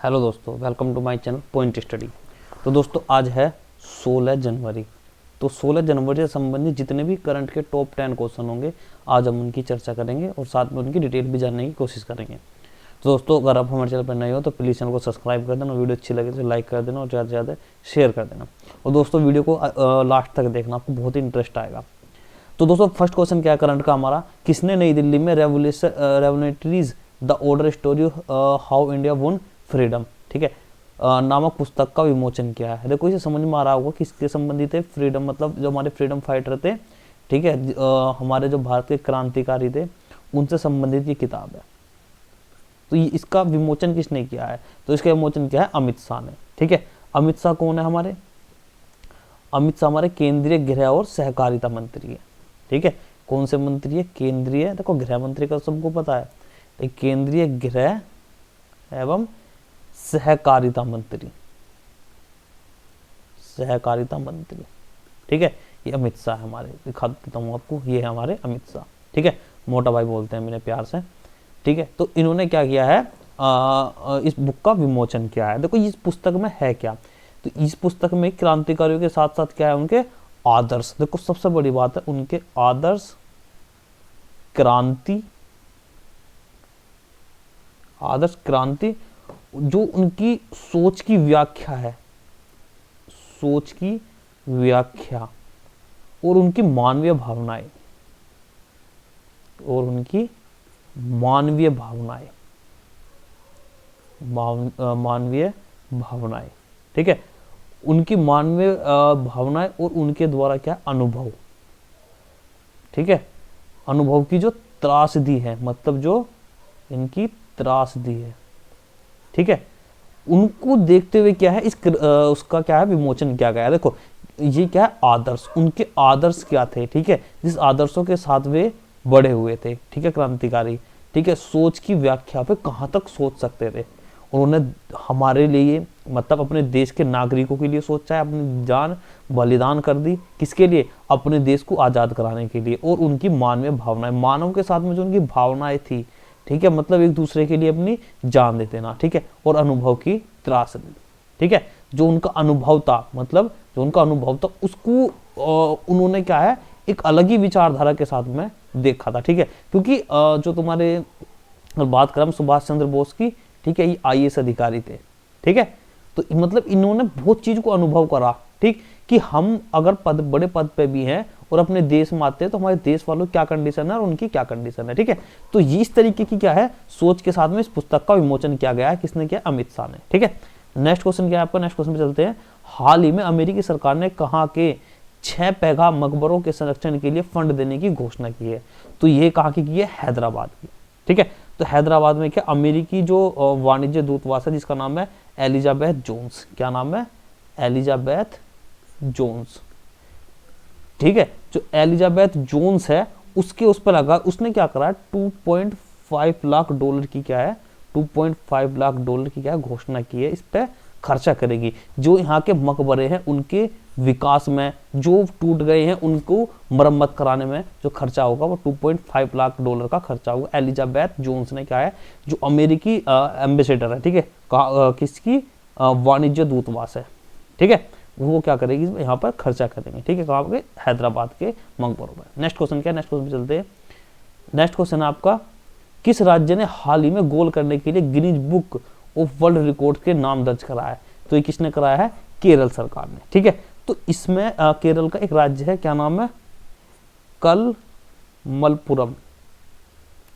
Hello दोस्तों, welcome to my channel point study. तो दोस्तों आज है 16 जनवरी। तो 16 जनवरी से संबंधित जितने भी करंट के टॉप 10 क्वेश्चन होंगे आज हम उनकी चर्चा करेंगे और साथ में उनकी डिटेल भी जानने की कोशिश करेंगे। तो दोस्तों अगर आप हमारे चैनल पर नए हो तो प्लीज़ चैनल को सब्सक्राइब कर देना, वीडियो अच्छी लगे तो लाइक कर देना और ज़्यादा से ज़्यादा शेयर कर देना। और दोस्तों वीडियो को लास्ट तक देखना, आपको बहुत ही इंटरेस्ट आएगा। तो दोस्तों फर्स्ट क्वेश्चन क्या है करंट का हमारा, किसने नई दिल्ली में revolutionaries the order story how India वोन फ्रीडम, ठीक है, नामक पुस्तक का विमोचन किया है। देखो इसे समझ में आ रहा होगा किसके संबंधित है। फ्रीडम मतलब जो हमारे फ्रीडम फाइटर थे, ठीक है, हमारे जो भारत के क्रांतिकारी थे उनसे संबंधित ये किताब है। तो इसका विमोचन किसने किया है? तो इसका विमोचन किया है अमित शाह ने, ठीक है। अमित शाह कौन है हमारे? अमित शाह हमारे केंद्रीय गृह और सहकारिता मंत्री है, ठीक है। कौन से मंत्री है? केंद्रीय, देखो गृह मंत्री का सबको पता है, तो केंद्रीय गृह एवं सहकारिता मंत्री, सहकारिता मंत्री, ठीक है। ये अमित शाह हमारे, दिखा देता हूँ आपको, ये है हमारे अमित शाह, ठीक है। मोटा भाई बोलते हैं मेरे प्यार से, ठीक है। तो इन्होंने क्या किया है, इस बुक का विमोचन किया है। देखो इस पुस्तक में है क्या, तो इस पुस्तक में क्रांतिकारियों के साथ साथ क्या है, उनके आदर्श। देखो सबसे बड़ी बात है उनके आदर्श, क्रांति, आदर्श क्रांति, जो उनकी सोच की व्याख्या है, सोच की व्याख्या और उनकी मानवीय भावनाएं, और उनकी मानवीय भावनाएं, मानवीय भावनाएं, ठीक है। उनकी मानवीय भावनाएं और उनके द्वारा क्या अनुभव, ठीक है, अनुभव की जो त्रासदी है, मतलब जो इनकी त्रासदी है, ठीक है, उनको देखते हुए क्या है उसका क्या है विमोचन किया गया है। देखो ये क्या है, आदर्श, उनके आदर्श क्या थे, ठीक है, जिस आदर्शों के साथ वे बड़े हुए थे, ठीक है, क्रांतिकारी, ठीक है। सोच की व्याख्या पे कहाँ तक सोच सकते थे उन्होंने हमारे लिए, मतलब अपने देश के नागरिकों के लिए सोचा है, अपनी जान बलिदान कर दी, किसके लिए? अपने देश को आज़ाद कराने के लिए। और उनकी मानवीय भावनाएं, मानव के साथ में जो उनकी भावनाएं थी, ठीक है, मतलब एक दूसरे के लिए अपनी जान देते ना, ठीक है, और अनुभव की त्रासदी, ठीक है। जो उनका अनुभव था, मतलब जो उनका अनुभव था उसको उन्होंने क्या है एक अलग ही विचारधारा के साथ में देखा था, ठीक है। क्योंकि जो तुम्हारे बात करें सुभाष चंद्र बोस की, ठीक है, ये आईएएस अधिकारी थे, ठीक है। तो मतलब इन्होंने बहुत चीज को अनुभव करा, ठीक, कि हम अगर बड़े पद पे भी हैं और अपने देश में आते हैं तो हमारे देश वालों की क्या कंडीशन है और उनकी क्या कंडीशन है, ठीक है। तो ये इस तरीके की क्या है सोच के साथ में इस पुस्तक का विमोचन किया गया है। किसने किया? अमित शाह ने, ठीक है। नेक्स्ट क्वेश्चन क्या है आपका? नेक्स्ट क्वेश्चन पे चलते हैं। हाल ही में अमेरिकी सरकार ने कहा के 6 पैगा मकबरों के संरक्षण के लिए फंड देने की घोषणा की है। तो ये कहाँ की है? हैदराबाद की, ठीक है। तो हैदराबाद में क्या अमेरिकी जो वाणिज्य दूतावास है जिसका नाम है एलिजाबेथ जोन्स, क्या नाम है? एलिजाबेथ जोन्स, ठीक है। जो एलिजाबेथ जोन्स है उसके उस पर लगा, उसने क्या करा, 2.5 लाख डॉलर की क्या है, 2.5 लाख डॉलर की क्या घोषणा की है, इस पे खर्चा करेगी। जो यहाँ के मकबरे हैं उनके विकास में, जो टूट गए हैं उनको मरम्मत कराने में जो खर्चा होगा वो 2.5 लाख डॉलर का खर्चा होगा। एलिजाबेथ जोन्स ने क्या है, जो अमेरिकी एम्बेसडर है, ठीक है, किसकी वाणिज्य दूतावास है, ठीक है, वो क्या करेगी यहाँ पर खर्चा करेंगे, ठीक है, कहाँ पे? हैदराबाद के मकबरों पर। नेक्स्ट क्वेश्चन क्या है? नेक्स्ट क्वेश्चन पे चलते हैं। नेक्स्ट क्वेश्चन है आपका, किस राज्य ने हाल ही में गोल करने के लिए Guinness book of world record के नाम दर्ज कराया है? तो ये किसने कराया है? केरल सरकार ने, ठीक है। तो इसमें केरल का एक राज्य है, क्या नाम है? कलमलपुरम,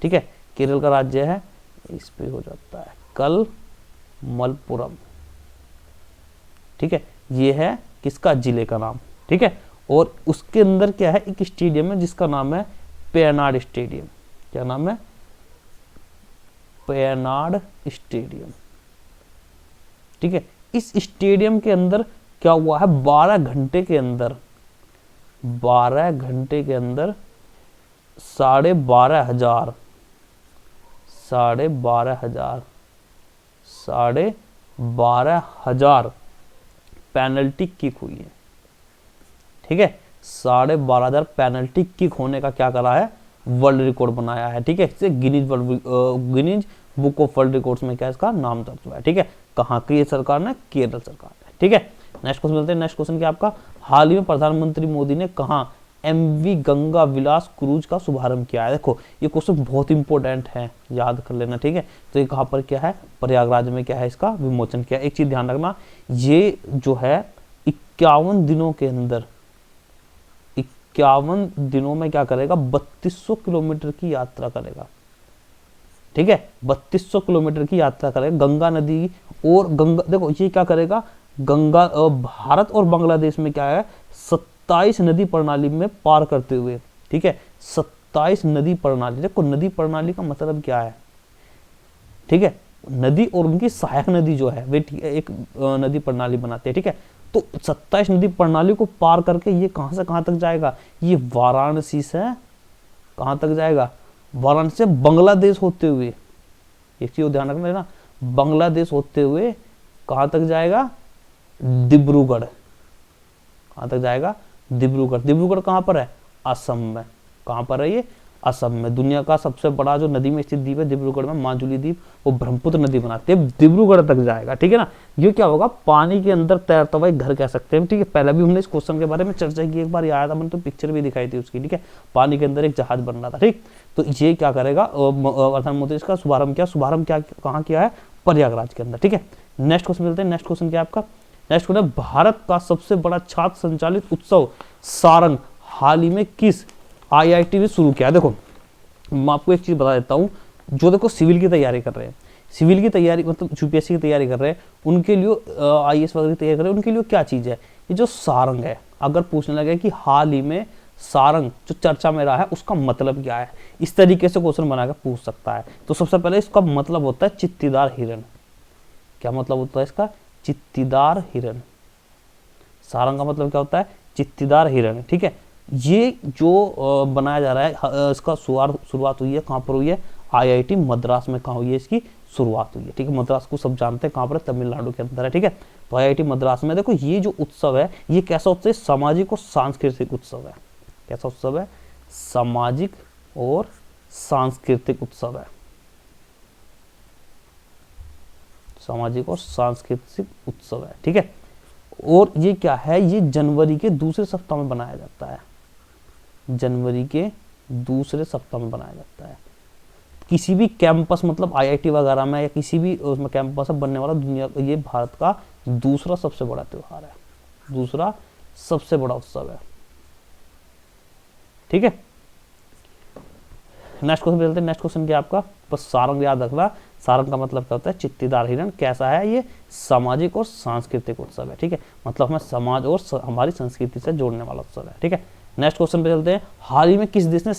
ठीक है, केरल का राज्य है, इस पे हो जाता है कलमलपुरम, ठीक है। ये है किसका? जिले का नाम, ठीक है। और उसके अंदर क्या है, एक स्टेडियम है जिसका नाम है पेयनाड स्टेडियम, क्या नाम है? पेयनाड स्टेडियम, ठीक है। इस स्टेडियम के अंदर क्या हुआ है, 12 घंटे के अंदर 12,500 12,500 पेनल्टी किक हुई है, ठीक है। 12,500 पेनल्टी किक होने का क्या करा है, वर्ल्ड रिकॉर्ड बनाया है, ठीक है। इसे Guinness book of world records में क्या इसका नाम दर्ज हुआ है। ठीक है, कहाँ की ये सरकार ने, केरल सरकार ने। ठीक है, नेक्स्ट क्वेश्चन मिलते हैं। नेक्स्ट क्वेश्चन क्या आपका, हाल ही में प्रधानमंत्री मोदी ने कहा एमवी गंगा विलास क्रूज का शुभारंभ किया है। देखो ये क्वेश्चन बहुत इंपॉर्टेंट है, याद कर लेना। ठीक है, तो ये कहाँ पर क्या है, प्रयागराज में क्या है इसका विमोचन किया। एक चीज ध्यान रखना, ये जो है 51 दिनों के अंदर, 51 दिनों में क्या करेगा, 3200 किलोमीटर की यात्रा करेगा। ठीक है, 3200 किलोमीटर की यात्रा करेगा गंगा नदी। और गंगा देखो ये क्या करेगा, गंगा भारत और बांग्लादेश में क्या है 27 नदी प्रणाली में पार करते हुए। ठीक है, 27 नदी प्रणाली। देखो नदी प्रणाली का मतलब क्या है, ठीक है, नदी और उनकी सहायक नदी जो है वे एक नदी प्रणाली बनाते हैं। ठीक है, तो 27 नदी प्रणाली को पार करके ये कहां से कहां तक जाएगा, ये वाराणसी से कहां तक जाएगा, वाराणसी से बांग्लादेश होते हुए, एक चीज ध्यान रखना है ना, बांग्लादेश होते हुए कहां तक जाएगा, डिब्रूगढ़। कहां तक जाएगा, डिब्रूगढ़। डिब्रूगढ़ कहां पर है, असम में। कहां पर है ये, असम में। दुनिया का सबसे बड़ा जो नदी में स्थित द्वीप है डिब्रूगढ़ में, माजुली द्वीप, वो ब्रह्मपुत्र नदी बनाते हैं, डिब्रूगढ़ तक जाएगा। ठीक है ना, ये क्या होगा, पानी के अंदर तैरता हुआ एक घर कह सकते हैं। ठीक है, पहले भी हमने इस क्वेश्चन के बारे में चर्चा की, एक बार आया था मैंने तो पिक्चर भी दिखाई थी उसकी। ठीक है, पानी के अंदर एक जहाज बन रहा था। ठीक, तो ये क्या करेगा, प्रधानमंत्री इसका शुभारंभ किया। शुभारंभ क्या कहाँ किया है, प्रयागराज के अंदर। ठीक है, नेक्स्ट क्वेश्चन मिलते हैं। नेक्स्ट क्वेश्चन क्या है आपका, नेक्स्ट क्वेश्चन, भारत का सबसे बड़ा छात्र संचालित उत्सव सारंग हाल ही में किस आईआईटी ने शुरू किया। देखो मैं आपको एक चीज बता देता हूँ, जो देखो सिविल की तैयारी कर रहे हैं, सिविल की तैयारी मतलब यूपीएससी की तैयारी कर रहे हैं, उनके लिए आईएएस वगैरह की तैयारी कर रहे हैं, उनके लिए क्या चीज है, ये जो सारंग है। अगर पूछने लगे कि हाल ही में सारंग जो चर्चा में रहा है उसका मतलब क्या है, इस तरीके से क्वेश्चन बनाकर पूछ सकता है। तो सबसे पहले इसका मतलब होता है चित्तीदार हिरण। क्या मतलब होता है इसका, चित्तीदार हिरण। सारंग का मतलब क्या होता है, चित्तीदार हिरण। ठीक है, ये जो बनाया जा रहा है इसका शुरुआत हुई है कहाँ पर हुई है, आईआईटी मद्रास में। कहाँ हुई है इसकी शुरुआत हुई है। ठीक है, मद्रास को सब जानते हैं कहाँ पर है, तमिलनाडु के अंदर है। ठीक है, तो आईआईटी मद्रास में। देखो ये जो उत्सव है ये कैसा उत्सव है, सामाजिक और सांस्कृतिक उत्सव है। कैसा उत्सव है, सामाजिक और सांस्कृतिक उत्सव है। सामाजिक और सांस्कृतिक उत्सव है। ठीक है, और ये क्या है, ये जनवरी के दूसरे सप्ताह में बनाया जाता है। जनवरी के दूसरे सप्ताह में बनाया जाता है। किसी भी कैंपस मतलब आईआईटी वगैरह में या किसी भी उसमें कैंपस बनने वाला दुनिया, ये भारत का दूसरा सबसे बड़ा त्योहार है, दूसरा सबसे बड़ा उत्सव है। ठीक है, नेक्स्ट क्वेश्चन चलते हैं। नेक्स्ट क्वेश्चन क्या आपका, बस सारंग याद रखना। सारंग का मतलब क्या होता है, चित्तीदार हिरण। कैसा है ये, सामाजिक और सांस्कृतिक उत्सव है। ठीक है, मतलब हमें समाज और हमारी संस्कृति से जोड़ने वाला उत्सव है। ठीक है, नेक्स्ट क्वेश्चन पे चलते हैं। हाल ही में किस देश ने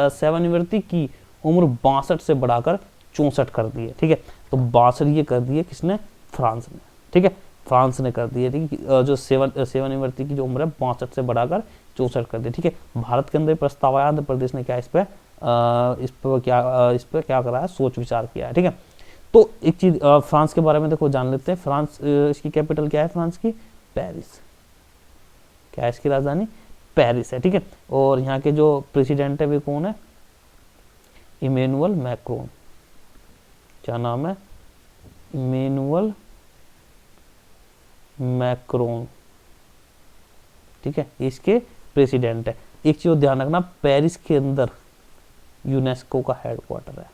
सेवानिवृत्ति की उम्र 62 से बढ़ाकर 64 कर दी है। ठीक है, तो 62 ये कर दी है किसने, फ्रांस ने। ठीक है, फ्रांस ने कर दी है। ठीक है, जो सेवानिवृत्ति की जो उम्र है 62 से बढ़ाकर 64 कर दी। ठीक है, भारत के अंदर प्रस्ताव आया, आंध्र प्रदेश ने क्या इस पर क्या करा है, सोच विचार किया है। ठीक है, तो एक चीज फ्रांस के बारे में देखो जान लेते हैं। फ्रांस इसकी कैपिटल क्या है, फ्रांस की पेरिस। क्या है इसकी राजधानी, पेरिस है। ठीक है, और यहाँ के जो प्रेसिडेंट है वे कौन है, इमैनुअल मैक्रोन। क्या नाम है, इमैनुअल मैक्रोन। ठीक है, इसके प्रेसिडेंट है। एक चीज ध्यान रखना, पेरिस के अंदर यूनेस्को का हेडक्वार्टर है।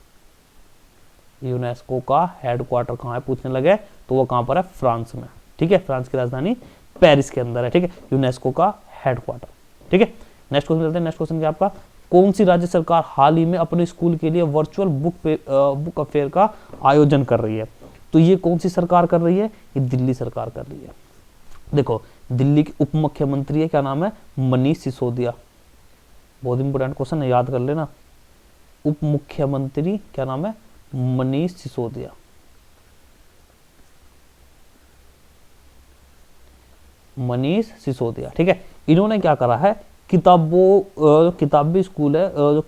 यूनेस्को का हेडक्वार्टर कहाँ है पूछने लगे तो वो कहाँ पर है, फ्रांस में। ठीक है, फ्रांस की राजधानी पेरिस के अंदर है। ठीक है, यूनेस्को का हेडक्वार्टर। ठीक है, नेक्स्ट क्वेश्चन चलते हैं। नेक्स्ट क्वेश्चन क्या आपका, कौन सी राज्य सरकार हाल ही में अपने स्कूल के लिए वर्चुअल बुक अफेयर का आयोजन कर रही है। तो ये कौन सी सरकार कर रही है, ये दिल्ली सरकार कर रही है। देखो दिल्ली के उप मुख्यमंत्री है, क्या नाम है, मनीष सिसोदिया। बहुत इंपोर्टेंट क्वेश्चन है, याद कर लेना। उप मुख्यमंत्री क्या नाम है, मनीष सिसोदिया। मनीष सिसोदिया। ठीक है, इन्होंने क्या करा है, किताबी स्कूल है, जो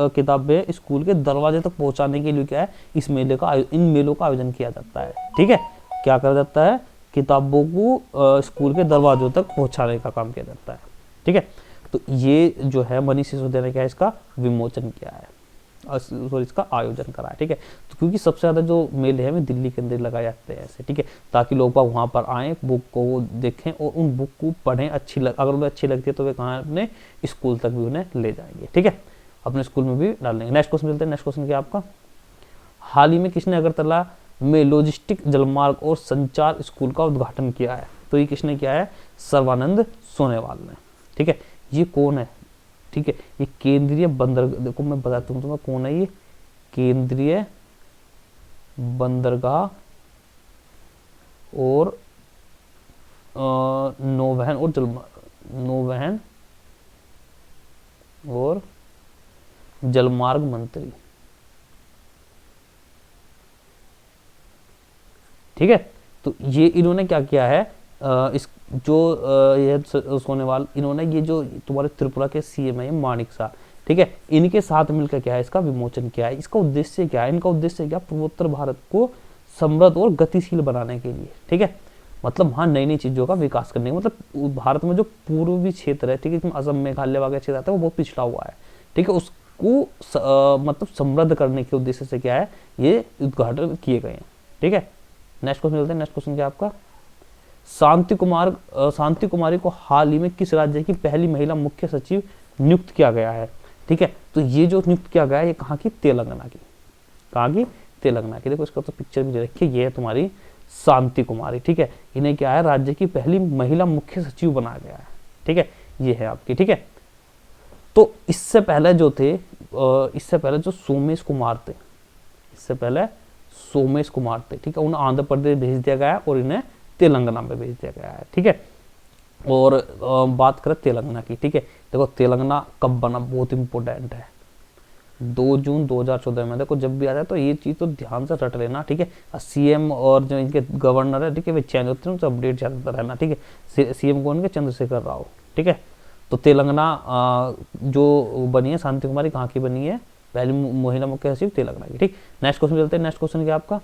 किताबें स्कूल के दरवाजे तक पहुंचाने के लिए क्या है, इन मेलों का आयोजन किया जाता है। ठीक है, क्या करा जाता है, किताबों को स्कूल के दरवाजों तक पहुंचाने का काम किया जाता है। ठीक है, तो ये जो है मनीष सिसोदिया ने क्या इसका विमोचन किया है। सॉरी इसका आयोजन करा है। ठीक है, तो क्योंकि सबसे ज़्यादा जो मेले हैं वे दिल्ली के अंदर लगाए जाते हैं ऐसे। ठीक है, ताकि लोग वहाँ पर आएँ, बुक को देखें और उन बुक को पढ़ें, अगर उन्हें अच्छी लगती है तो वे कहाँ अपने स्कूल तक भी उन्हें ले जाएंगे। ठीक है, अपने स्कूल में भी डाल देंगे। नेक्स्ट क्वेश्चन मिलते हैं। नेक्स्ट क्वेश्चन क्या आपका, हाल ही में किसने अगरतला में लॉजिस्टिक जलमार्ग और संचार स्कूल का उद्घाटन किया है? तो ये किसने किया है? सर्बानंद सोनोवाल ने। ठीक है, ये कौन है? ठीक है, ये केंद्रीय बंदरगाह, देखो मैं बताता हूँ तुम्हें कौन है ये, केंद्रीय बंदरगाह और नौवहन और नौवहन और जलमार्ग मंत्री। ठीक है, तो ये इन्होंने क्या किया है, इस जो ये सोनोवाल, इन्होंने ये जो तुम्हारे त्रिपुरा के सीएम है मानिक शाह, ठीक है, इनके साथ मिलकर क्या है, इसका विमोचन किया है। इसका उद्देश्य क्या है? इनका उद्देश्य क्या? पूर्वोत्तर भारत को समृद्ध और गतिशील बनाने के लिए। ठीक है, मतलब हाँ नई नई चीजों का विकास करने का, मतलब भारत में जो पूर्वी क्षेत्र है, ठीक है, इसमें असम मेघालय वगैरह क्षेत्र आता है, वो बहुत पिछड़ा हुआ है। ठीक है, उसको मतलब समृद्ध करने के उद्देश्य से क्या है, ये उद्घाटन किए गए हैं। ठीक है, नेक्स्ट क्वेश्चन मिलते हैं। नेक्स्ट क्वेश्चन क्या आपका, शांति कुमारी को हाल ही में किस राज्य की पहली महिला मुख्य सचिव नियुक्त किया गया है? ठीक है, तो ये जो नियुक्त किया गया है ये कहाँ की? तेलंगाना की। कहाँ की? तेलंगाना की। देखो इसका तो पिक्चर भी दे रखी है, ये है तुम्हारी शांति कुमारी। ठीक है, इन्हें क्या है, राज्य की पहली महिला मुख्य सचिव बनाया गया है। ठीक है, ये है आपकी। ठीक है, तो इससे पहले जो थे, इससे पहले जो सोमेश कुमार थे, इससे पहले सोमेश कुमार थे। ठीक है, उन्हें आंध्र प्रदेश भेज दिया गया है और इन्हें तेलंगाना में भेज दिया गया है। ठीक है, और बात करें तेलंगाना की। ठीक है, देखो तेलंगाना कब बना, बहुत इंपॉर्टेंट है, 2 जून 2014 में। देखो जब भी आ जाए तो ये चीज तो ध्यान से रट लेना। ठीक है, सीएम और जो इनके गवर्नर है, ठीक है, वे चेंज होते हैं, उनसे अपडेट चलता रहना। ठीक है, सीएम कौन के? चंद्रशेखर राव। ठीक है, तो तेलंगाना जो बनी है शांति कुमारी, कहाँ की बनी है? पहली महिला मुख्य सचिव तेलंगाना की। ठीक, नेक्स्ट क्वेश्चन चलते हैं। नेक्स्ट क्वेश्चन क्या आपका,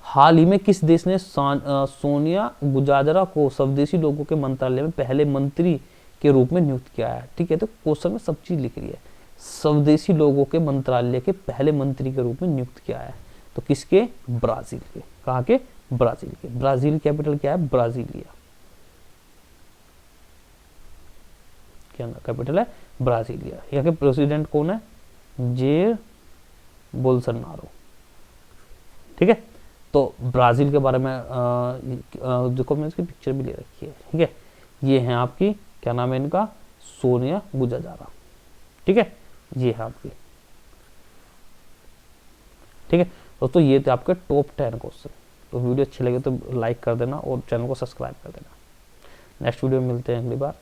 हाल ही में किस देश ने सोनिया गुजाजरा को स्वदेशी लोगों के मंत्रालय में पहले मंत्री के रूप में नियुक्त किया है? ठीक है, तो क्वेश्चन में सब चीज लिख रही है, स्वदेशी लोगों के मंत्रालय के पहले मंत्री के रूप में नियुक्त किया है, तो किसके? ब्राजील के। कहाँ के? ब्राजील के। ब्राजील कैपिटल क्या है? ब्राजीलिया। क्या कैपिटल है? ब्राजीलिया। यहाँ के प्रेसिडेंट कौन है? जेर बोल्सोनारो। ठीक है, तो ब्राजील के बारे में देखो मैंने इसकी पिक्चर भी ले रखी है। ठीक है, ये है आपकी, क्या नाम है इनका? सोनिया गुजाजारा। ठीक है, ये है आपकी। ठीक है, दोस्तों ये थे आपके टॉप 10 क्वेश्चन। तो वीडियो अच्छी लगे तो लाइक कर देना और चैनल को सब्सक्राइब कर देना। नेक्स्ट वीडियो में मिलते हैं अगली बार।